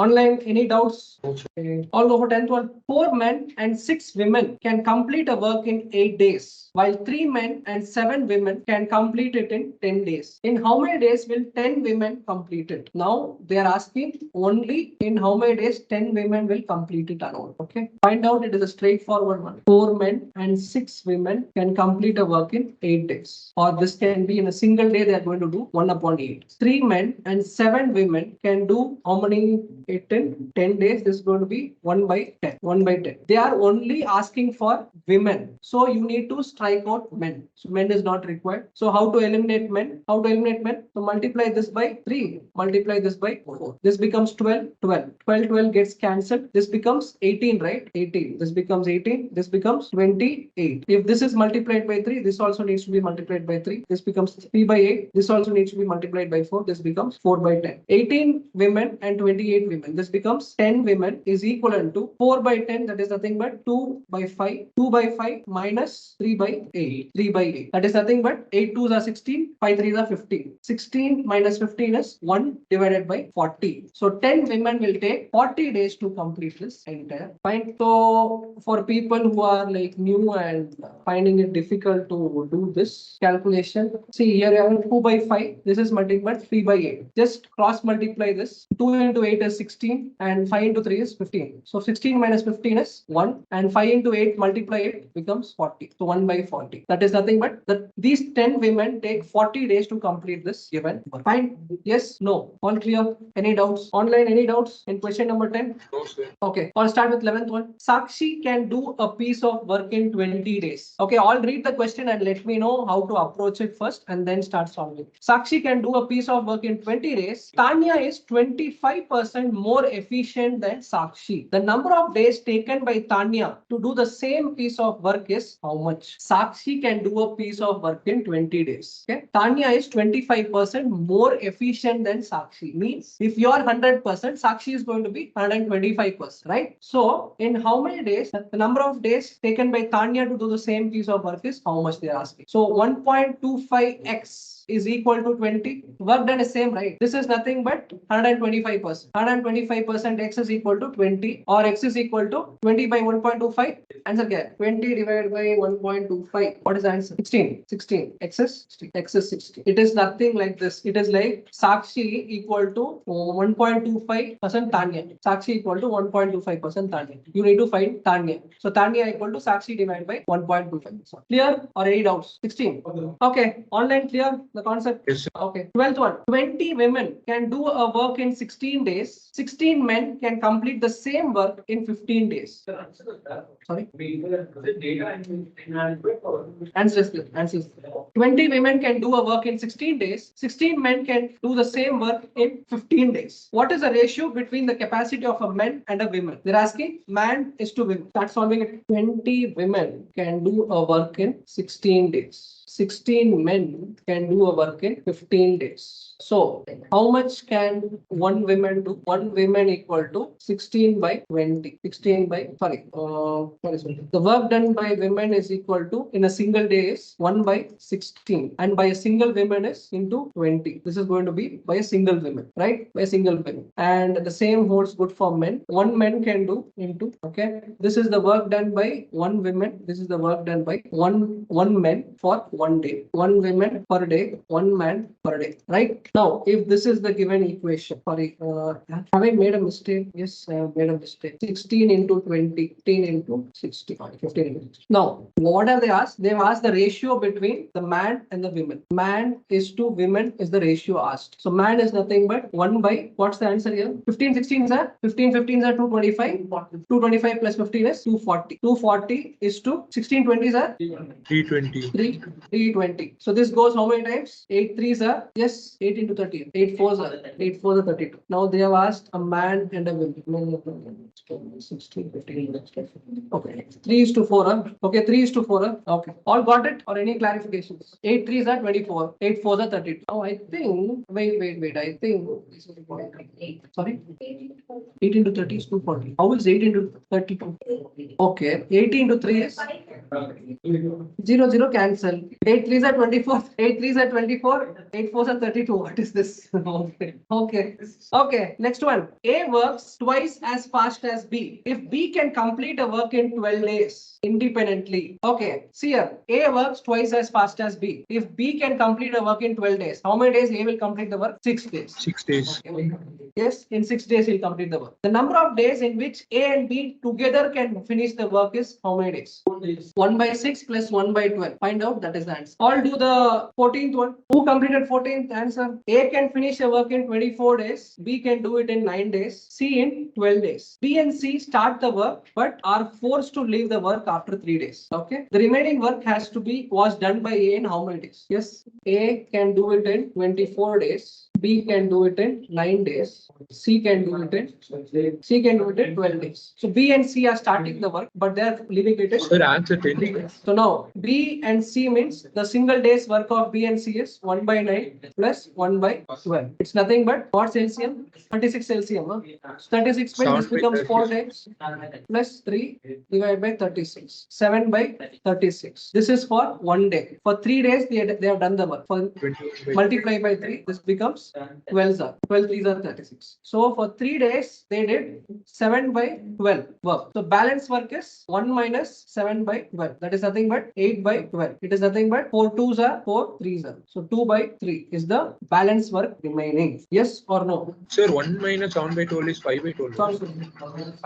Online, any doubts? Okay. All go for 10th one. 4 men and 6 women can complete a work in 8 days, while 3 men and 7 women can complete it in 10 days. In how many days will 10 women complete it? Now they are asking only in how many days 10 women will complete it alone. Okay. Find out, it is a straightforward one. 4 men and 6 women can complete a work in 8 days. Or this can be in a single day they are going to do 1/8. 3 men and 7 women can do how many? 8 in 10 days. This is going to be 1/10. 1/10. They are only asking for women. So you need to strike out men. So men is not required. So how to eliminate men? How to eliminate men? So multiply this by 3. Multiply this by 4. This becomes 12. 12. 12, 12 gets cancelled. This becomes 18, right? 18. This becomes 18. This becomes 28. If this is multiplied by 3, this also needs to be multiplied by 3. This becomes 3/8. This also needs to be multiplied by 4. This becomes 4/10. 18 women and 28 women. This becomes 10 women is equivalent to 4/10. That is nothing but 2/5. 2/5 minus 3/8. 3/8. That is nothing but 8 2s are 16. 5 3s are 15. 16 minus 15 is 1 divided by 40. So 10 women will take 40 days to complete this entire. Fine. So for people who are like new and finding it difficult to do this calculation, see here you have 2/5. This is nothing but 3/8. Just cross multiply this. 2 into 8 is 16 and 5 into 3 is 15. So 16 minus 15 is 1 and 5 into 8 multiply it becomes 40. So 1/40. That is nothing but that these 10 women take 40 days to complete this given work. Fine. Yes? No? All clear? Any doubts? Online, any doubts in question number 10? No, sir. Okay. I'll start with 11th one. Sakshi can do a piece of work in 20 days. Okay. I'll read the question and let me know how to approach it first and then start solving. Sakshi can do a piece of work in 20 days. Tanya is 25% more efficient than Sakshi. The number of days taken by Tanya to do the same piece of work is how much? Sakshi can do a piece of work in 20 days. Okay. Tanya is 25% more efficient than Sakshi. Means if you are 100%, Sakshi is going to be 125%, right? So in how many days, the number of days taken by Tanya to do the same piece of work is how much they are asking. So 1.25x is equal to 20. Work done is same, right? This is nothing but 125%. 125% x is equal to 20 or x is equal to 20 by 1.25. Answer again. 20 divided by 1.25. What is the answer? 16. 16. X is 16. X is 16. It is nothing like this. It is like Sakshi equal to 1.25% Tanya. Sakshi equal to 1.25% Tanya. You need to find Tanya. So Tanya equal to Sakshi divided by 1.25. Clear or any doubts? 16. Okay. Online clear the concept? Yes, sir. Okay. 12th one. 20 women can do a work in 16 days. 16 men can complete the same work in 15 days. Sorry? Answers. 20 women can do a work in 16 days. 16 men can do the same work in 15 days. What is the ratio between the capacity of a man and a woman? They're asking man is to women. Start solving it. 20 women can do a work in 16 days. 16 men can do a work in 15 days. So how much can one woman do? One woman equal to 16 by 20. 16 by, sorry. The work done by women is equal to, in a single day is 1 by 16. And by a single woman is into 20. This is going to be by a single woman, right? By a single woman. And the same holds good for men. One man can do into, okay. This is the work done by one woman. This is the work done by one man for 1 day. One woman per day, one man per day, right? Now, if this is the given equation, sorry, have I made a mistake? Yes, I have made a mistake. 16 into 20, 15 into 60, 15 into 60. Now, what have they asked? They've asked the ratio between the man and the women. Man is to women is the ratio asked. So, man is nothing but 1 by, what's the answer here? 15, 16s are 15, 15s are 225. 225 plus 15 is 240. 240 is to 16, 20s are 320. 320. So this goes how many times? 8 3s are, yes, 8 into 30. 8 4s are 32. Now they have asked a man and a woman. 16, 15. Okay. 3 is to 4. Okay, 3 is to 4. Okay. All got it or any clarifications? 8 3s are 24. 8 4s are 32. Now I think, wait. I think this is sorry? 8 into 30 is 240. How is 8 into 32? Okay. 80 into 3 is 0 0 cancel. 8 3s are 24. 8 3s are 24. 8 4s are 32. What is this? Okay. Okay. Okay. Next one. A works twice as fast as B. If B can complete a work in 12 days independently. Okay. See here. A works twice as fast as B. If B can complete a work in 12 days, how many days A will complete the work? 6 days. 6 days. Okay. Yes, in 6 days he'll complete the work. The number of days in which A and B together can finish the work is how many days? 4 days. 1 by 6 plus 1 by 12. Find out, that is the answer. I'll do the 14th one. Who completed 14th? Answer. A can finish a work in 24 days. B can do it in 9 days. C in 12 days. B and C start the work but are forced to leave the work after 3 days. Okay. The remaining work was done by A in how many days? Yes. A can do it in 24 days. B can do it in 9 days. C can do it in 12 days. So B and C are starting the work, but they are leaving it in. Sir, answer 10. So now B and C means the single day's work of B and C is 1 by 9 plus 1 by 12. It's nothing but what's LCM? 36 LCM. Huh? 36 means this becomes 4 times plus 3 divided by 36. 7 by 36. This is for 1 day. For 3 days they have done the work. For multiply by 3, this becomes 12 are 12 3s are 36. So for 3 days they did 7 by 12 work. So balance work is 1 minus 7 by 12. That is nothing but 8 by 12. It is nothing but 4 2s are 4 3s are. So 2 by 3 is the balance work remaining. Yes or no? Sir, 1 minus 7 by 12 is 5 by 12. Sorry,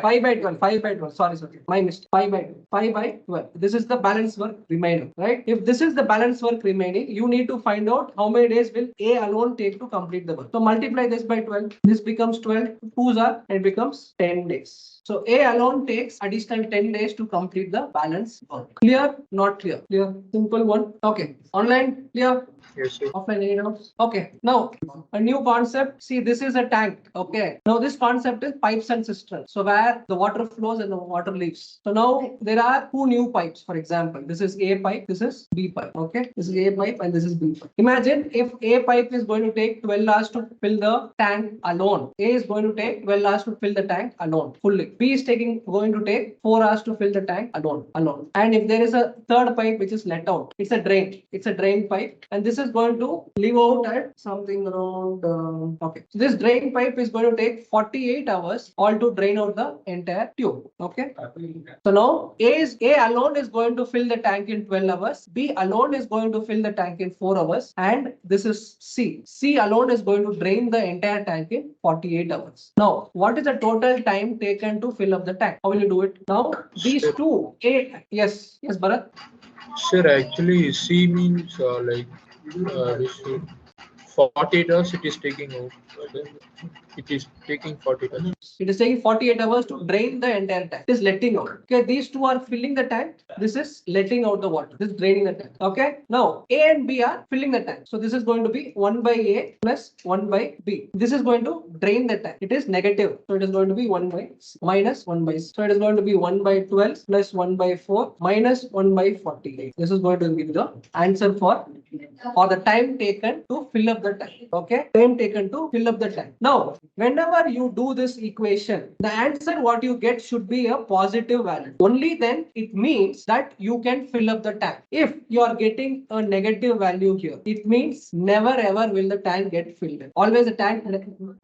5 by 12. 5 by 12. Sorry. My mistake. 5 by 12. 5 by 12. This is the balance work remaining. Right? If this is the balance work remaining, you need to find out how many days will A alone take to complete the work. So multiply this by 12. This becomes 12. 2s are, and it becomes 10 days. So A alone takes additional 10 days to complete the balance work. Clear? Not clear? Clear? Simple one. Okay. Online? Clear? Yes, sir. Offline, any doubts? Okay. Now a new concept. See, this is a tank. Okay. Now this concept is pipes and cisterns. So where the water flows and the water leaves. So now there are 2 new pipes. For example, this is A pipe. This is B pipe. Okay. This is A pipe and this is B pipe. Imagine if A pipe is going to take 12 hours to fill the tank alone. A is going to take 12 hours to fill the tank alone fully. B is going to take 4 hours to fill the tank alone. And if there is a third pipe which is let out, it's a drain. It's a drain pipe, and this is going to leave out at something around. Okay, so this drain pipe is going to take 48 hours all to drain out the entire tube. Okay. So now A alone is going to fill the tank in 12 hours. B alone is going to fill the tank in 4 hours, and this is C. C alone is going to drain the entire tank in 48 hours. Now, what is the total time taken to fill up the tank? How will you do it? Now, these two, yes, Bharat. Sir, actually, C means this 48 hours it is taking out. It is taking 48 hours. It is taking 48 hours to drain the entire tank. It is letting out. Okay, these two are filling the tank. This is letting out the water. This is draining the tank. Okay, now A and B are filling the tank. So this is going to be 1 by A plus 1 by B. This is going to drain the tank. It is negative. So it is going to be 1 by minus 1 by. So it is going to be 1 by 12 plus 1 by 4 minus 1 by 48. This is going to be the answer for the time taken to fill up the tank. Okay, time taken to fill up the tank. Now, whenever you do this equation, the answer what you get should be a positive value. Only then it means that you can fill up the tank. If you are getting a negative value here, it means never ever will the tank get filled in. Always the tank.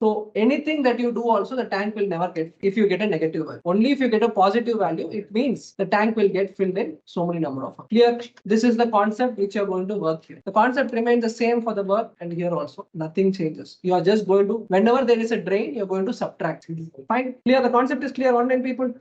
So anything that you do also, the tank will never get if you get a negative value. Only if you get a positive value, it means the tank will get filled in so many number of. Clear? This is the concept which you are going to work here. The concept remains the same for the work, and here also nothing changes. You are just going to, whenever there is a drain, you're going to subtract. Fine. Clear? The concept is clear, online people?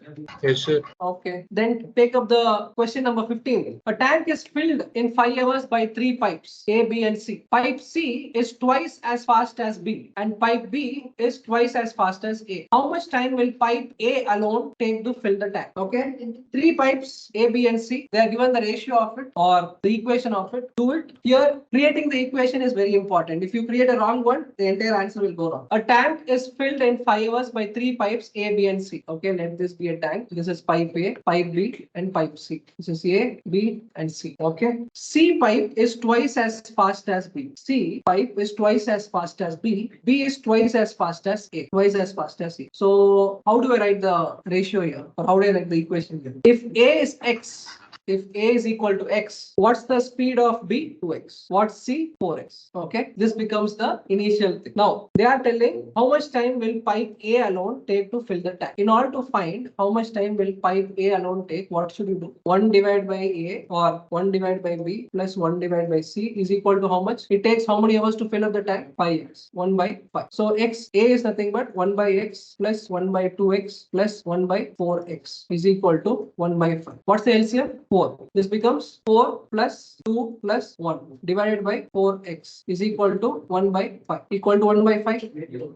Yes, sir. Okay. Then take up the question number 15. A tank is filled in 5 hours by 3 pipes, A, B, and C. Pipe C is twice as fast as B, and pipe B is twice as fast as A. How much time will pipe A alone take to fill the tank? Okay. 3 pipes, A, B, and C. They are given the ratio of it or the equation of it. Do it. Here, creating the equation is very important. If you create a wrong one, the entire answer will go wrong. A tank is filled in 5 hours by 3 pipes, A, B, and C. Okay, let this be a tank. This is pipe A, pipe B, and pipe C. This is A, B, and C. Okay. C pipe is twice as fast as B. C pipe is twice as fast as B. B is twice as fast as A. Twice as fast as C. So how do I write the ratio here? Or how do I write the equation here? If A is X, if A is equal to X, what's the speed of B? 2X. What's C? 4X. Okay, this becomes the initial thing. Now, they are telling how much time will pipe A alone take to fill the tank. In order to find how much time will pipe A alone take, what should you do? 1 divided by A or 1 divided by B plus 1 divided by C is equal to how much? It takes how many hours to fill up the tank? 5x. 1 by 5. So X A is nothing but 1 by X plus 1 by 2X plus 1 by 4X is equal to 1 by 5. What's the LCM? 4. This becomes 4 plus 2 plus 1 divided by 4x is equal to 1 by 5. Equal to 1 by 5?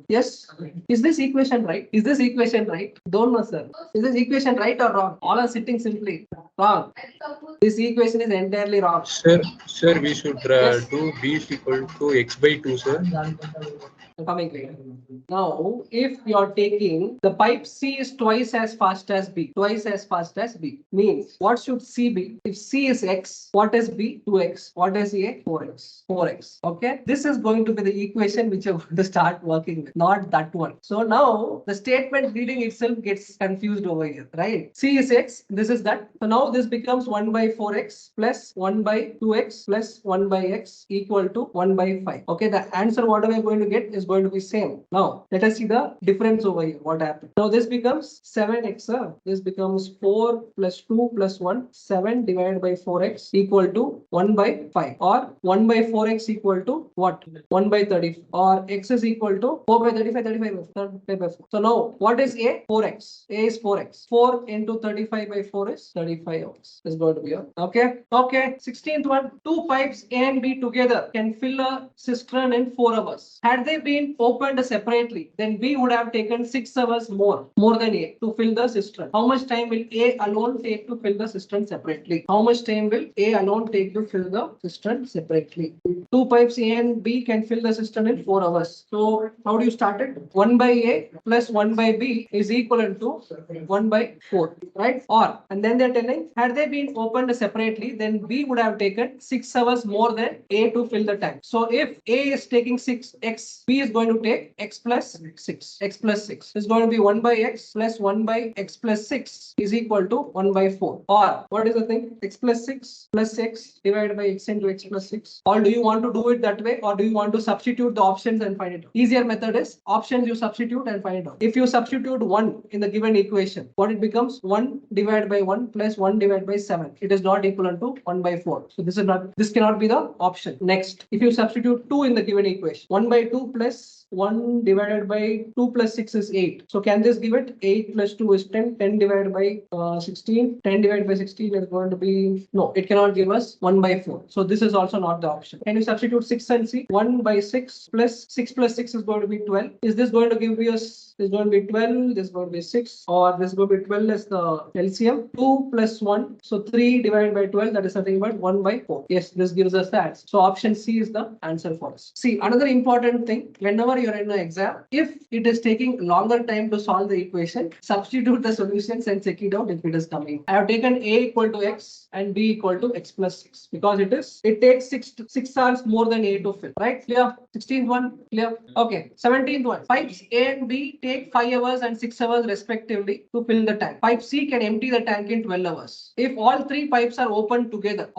Yes. Is this equation right? Is this equation right? Don't know, sir. Is this equation right or wrong? All are sitting simply. Wrong. This equation is entirely wrong. Sir, we should Yes. do B is equal to X by 2, sir. Coming later. Now, if you are taking the pipe C is twice as fast as B, means what should C be? If C is X, what is B? 2X. What is A? 4X. 4X. Okay. This is going to be the equation which you're going to start working with, not that one. So now the statement reading itself gets confused over here, right? C is X. This is that. So now this becomes 1 by 4X plus 1 by 2X plus 1 by X equal to 1 by 5. Okay. The answer what we are going to get is going to be same. Now let us see the difference over here. What happened? Now this becomes 7x. This becomes 4 plus 2 plus 1. 7 divided by 4x equal to 1 by 5, or 1 by 4x equal to what? 1 by 30, or x is equal to 4 by 35. 35 by 4. So now what is A? 4x. A is 4x. 4 into 35 by 4 is 35x. Is going to be here. Okay. Okay. 16th one. Two pipes A and B together can fill a cistern in 4 hours. Had they been opened separately, then B would have taken 6 hours more than A to fill the cistern. How much time will A alone take to fill the cistern separately? How much time will A alone take to fill the cistern separately? Two pipes A and B can fill the cistern in 4 hours. So how do you start it? 1 by A plus 1 by B is equivalent to 1 by 4, right? Or, and then they're telling, had they been opened separately, then B would have taken 6 hours more than A to fill the tank. So if A is taking 6x, B is going to take x plus 6. X plus 6 is going to be 1 by x plus 1 by x plus 6 is equal to 1 by 4. Or what is the thing? X plus 6 plus x divided by x into x plus 6. Or do you want to do it that way, or do you want to substitute the options and find it out? Easier method is options you substitute and find it out. If you substitute 1 in the given equation, what it becomes? 1 divided by 1 plus 1 divided by 7. It is not equivalent to 1 by 4. So this cannot be the option. Next, if you substitute 2 in the given equation, 1 by 2 plus 1 divided by 2 plus 6 is 8. So can this give it? 8 plus 2 is 10. 10 divided by 16. 10 divided by 16 is going to be, no, it cannot give us 1 by 4. So this is also not the option. Can you substitute 6 and see? 1 by 6 plus 6 plus 6 is going to be 12. Is this going to give us, this is going to be 12, this is going to be 6, or this is going to be 12 as the LCM. 2 plus 1. So 3 divided by 12, that is nothing but 1 by 4. Yes, this gives us the answer. So option C is the answer for us. See, another important thing, whenever you're in an exam, if it is taking longer time to solve the equation, substitute the solutions and check it out if it is coming. I have taken A equal to X and B equal to X plus 6 because it takes 6 hours more than A to fill, right? Clear? 16th one, clear? Okay. 17th one. Pipes A and B take 5 hours and 6 hours respectively to fill the tank. Pipe C can empty the tank in 12 hours. If all 3 pipes are opened together,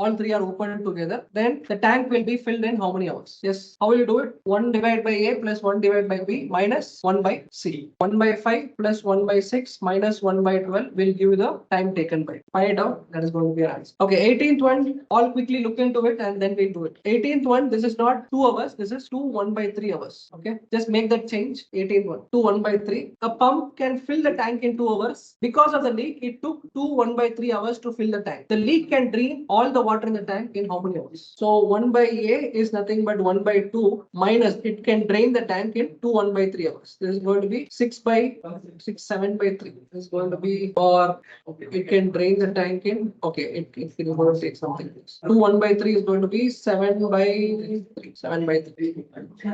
then the tank will be filled in how many hours? Yes. How will you do it? 1 divided by A plus 1 divided by B minus 1 by C. 1 by 5 plus 1 by 6 minus 1 by 12 will give you the time taken by. Find it out. That is going to be your answer. Okay. 18th one. All quickly look into it and then we'll do it. 18th one. This is not 2 hours. This is 2 1 by 3 hours. Okay. Just make that change. 18th one. 2 1 by 3. A pump can fill the tank in 2 hours. Because of the leak, it took 2 1 by 3 hours to fill the tank. The leak can drain all the water in the tank in how many hours? So 1 by A is nothing but 1 by 2 minus it can drain the tank in 2 1 by 3 hours. This is going to be 6 by 6 7 by 3. This is going to be, or it can drain the tank in, okay, it is going to take something else. 2 1 by 3 is going to be 7 by 3. 7 by 3.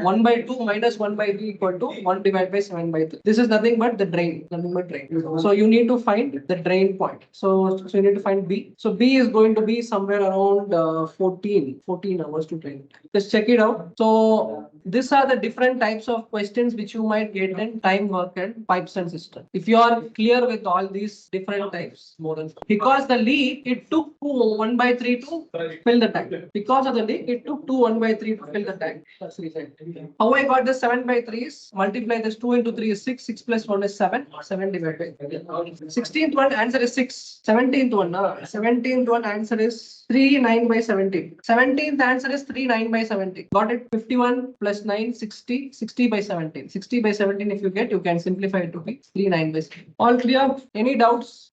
1 by 2 minus 1 by 3 equal to 1 divided by 7 by 3. This is nothing but the drain, nothing but drain. So you need to find the drain point. So you need to find B. So B is going to be somewhere around 14 hours to drain. Just check it out. So these are the different types of questions which you might get in time work and pipes and cistern. If you are clear with all these different types, more than because the leak, it took 1/3 to fill the tank. Because of the leak, it took 1/3 to fill the tank. That's the reason. How I got the 7/3 is multiply this 2 into 3 is 6. 6 plus 1 is 7. 7 divided by 3. 16th one answer is 6. 17th one, 17th one answer is 3 9 by 17. 17th answer is 3 9 by 17. Got it? 51 plus 9 60. 60 by 17. 60 by 17 if you get, you can simplify it to be 3 9 by 17. All clear? Any doubts?